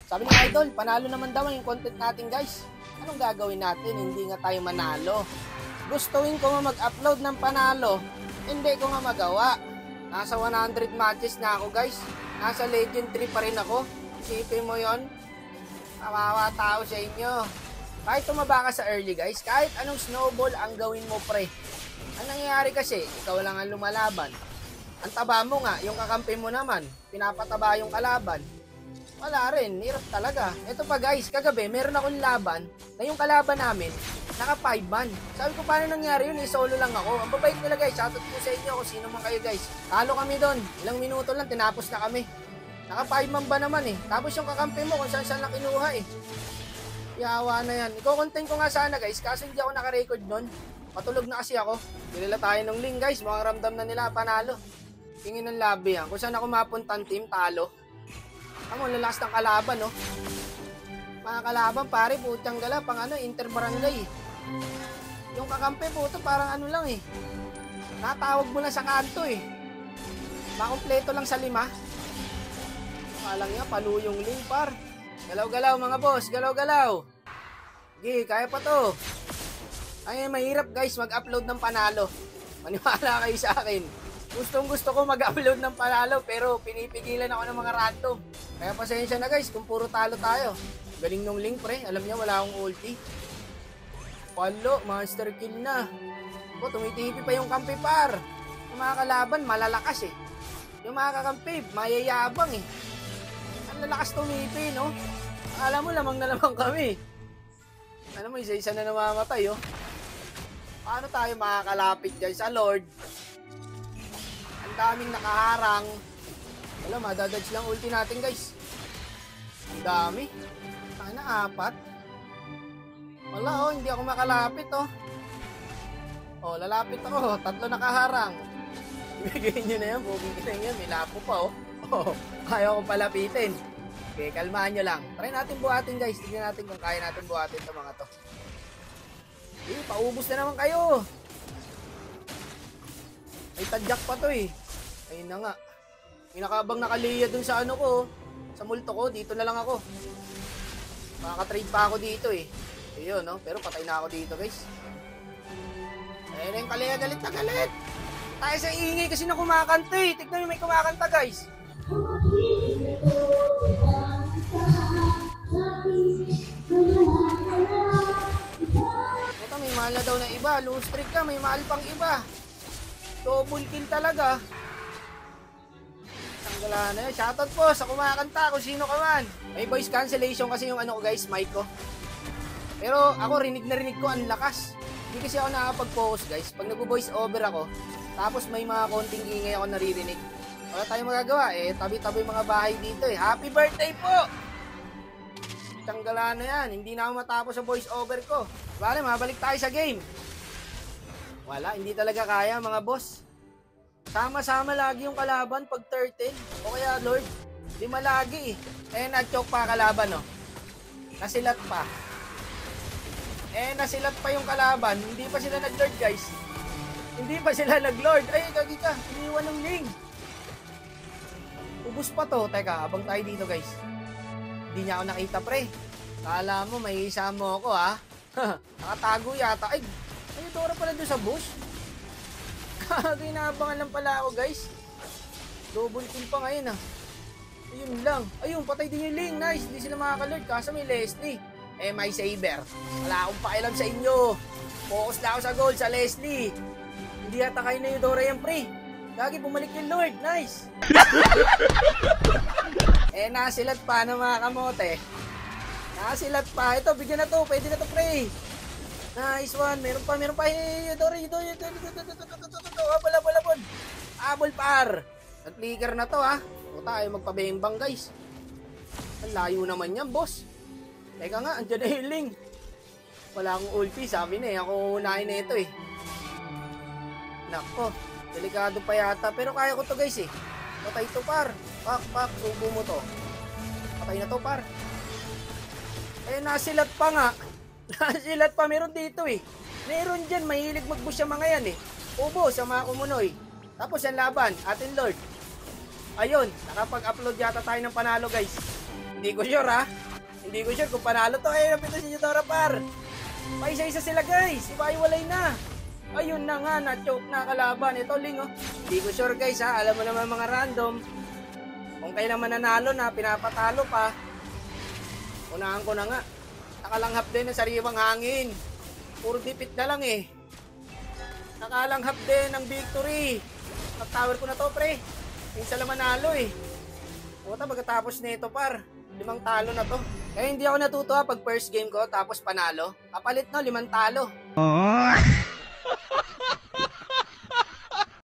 Sabi ng idol, panalo naman daw yung content natin guys. Anong gagawin natin? Hindi nga tayo manalo. Gustuin ko nga mag-upload ng panalo, hindi ko nga magawa. Nasa 100 matches na ako guys. Nasa Legend 3 pa rin ako. Isipin mo yon. Kawawa tao sa inyo. Kahit tumaba ka sa early guys, kahit anong snowball ang gawin mo pre. Ang nangyayari kasi, ikaw lang ang lumalaban. Ang taba mo nga, yung kakampi mo naman, pinapataba yung kalaban. Wala rin, hirap talaga. Ito pa guys, kagabi meron akong laban na yung kalaban namin naka 5 man. Sabi ko paano nangyari yun, solo lang ako. Ang babait nila guys, shoutout po sa inyo kung sino man kayo guys. Talo kami doon, ilang minuto lang tinapos na kami. Naka 5 man ba naman eh. Tapos yung kakampi mo kung saan lang kinuha eh. Yawa na yan. Iko-content ko nga sana guys, kaso hindi ako naka-record doon. Patulog na kasi ako. Nilala tayo ng link guys, mukhang ramdam na nila panalo. Tingin ng labi yan. Kung saan ako mapuntang team, talo. Ang lalakas ng kalaban, no? Mga kalaban, pare, putang gala, pang ano, interbarangay. Yung kakampi, puto, parang ano lang, eh. Natawag mo lang sa kanto, eh. Makompleto lang sa 5. Kalang nga, paluyong link, par. Galaw-galaw, mga boss, galaw-galaw. Sige, kaya pa to. Ay, mahirap, guys, mag-upload ng panalo. Maniwala kayo sa akin. Gustong-gusto ko mag-upload ng panalo pero pinipigilan ako ng mga random. Kaya pasensya na guys kung puro talo tayo. Galing nung link pre, alam niya wala akong ulti. Palo, master kill na. O, tumitipi pa yung kampi par. Yung mga kalaban malalakas eh. Yung mga kakampi mayayabang eh. Ang lalakas tumipi no. Alam mo lamang na lamang kami. Alam mo isa-isa na namamatay oh. Paano tayo makakalapit dyan sa Lord? Daming nakaharang. Wala, madadodge lang ulti natin guys. Ang dami. Sana 4. Wala oh, hindi ako makalapit oh. Oh, lalapit ako. 3 nakaharang. Ibigay nyo na yan, bubing na yan. May lapo pa oh. Oh, ayaw ko palapitin. Okay, kalmaan nyo lang. Try natin buhatin guys. Tignan natin kung kaya natin buhatin ito mga to. Eh, paubos na naman kayo. Ay, tadyak pa to eh. Ayun na nga. Inakabang nakaliya dun sa ano ko. Sa multo ko. Dito na lang ako. Makaka-trade pa ako dito eh. Ayun no. Pero patay na ako dito guys. Ayun na yung kaliya. Galit na galit. Tayo sa ingay kasi na kumakanta eh. Tignan nyo may kumakanta guys. Ito may mahal na daw na iba. Low streak ka. May mahal pang iba. Double kill talaga. Tanggala na yan. Shoutout po sa kumakanta kung sino ka man. May voice cancellation kasi yung ano ko guys, mic ko. Pero ako rinig na rinig ko ang lakas. Hindi kasi ako nakapag-focus guys. Pag nag-voice over ako, tapos may mga konting ingay ako naririnig. Wala tayong magagawa eh. Tabi-tabi mga bahay dito eh. Happy birthday po! Tanggala na yan. Hindi na ako matapos sa voice over ko. Bale, mabalik tayo sa game. Wala, hindi talaga kaya mga boss. Sama-sama lagi yung kalaban pag 13. O kaya Lord, 5 lagi eh. Eh, nag-choke pa kalaban no. Nasilat pa. Eh, nasilat pa yung kalaban. Hindi pa sila nag-Lord guys. Hindi pa sila nag-Lord. Ay, gagi ka. Iniwan ng Ling. Ubus pa to. Teka, abang tayo dito guys. Hindi niya ako nakita pre. Kala mo, may isama ako ha. Nakatago yata. Ay, Dora pala doon sa bush. Ginaabangan lang pala ako guys. Double kill pa ngayon ah. Ayun lang. Ayun, patay din yung Ling. Nice. Hindi sila makakalord. Kaso may Leslie. Eh, may Saber. Wala akong pakialam sa inyo. Focus na ako sa goal sa Leslie. Hindi yata kayo na yung Dora yan pre. Lagi bumalik yung Lord. Nice. Eh, nasilat pa ng mga kamote. Nasilat pa. Ito, bigyan na to. Pwede na to pre. Nice one. Meron pa. Hey, Dora. Abol. Abol par. Nag-flicker na to ha. O tayo magpabembang guys. Ang layo naman yan boss. Teka nga, andyan na yung Ling. Wala akong ulti. Sabi na eh. Ako unahin na ito eh. Nako. Delikado pa yata. Pero kaya ko to guys eh. Patay to par. Pak. Subo mo to. Patay na to par. Eh nasilat pa nga. Nasilat pa. Meron dito eh. Meron dyan. Mahilig mag-bush yung mga yan eh. Ubo sa mga kumunoy. Tapos yung laban. Atin Lord. Ayun. Nakapag-upload yata tayo ng panalo guys. Hindi ko sure ha. Hindi ko sure kung panalo to. Ay, napito si Eudora par. Paisa-isa sila guys. Iba-iwalay na. Ayun na nga, na-choke na kalaban. Ito, Ling, oh. Hindi ko sure guys ha. Alam mo naman mga random. Kung kayo naman nanalo na, pinapatalo pa. Unahan ko na nga. Nakalanghap din ng sariwang hangin. Puro dipit na lang eh. Nakalanghap din ng victory. Nag-tower ko na to, pre. Minsan lang manalo eh. Puta, pagkatapos nito par, 5 talo na to. Kaya hindi ako natutuwa pag first game ko tapos panalo. Kapalit no, 5 talo.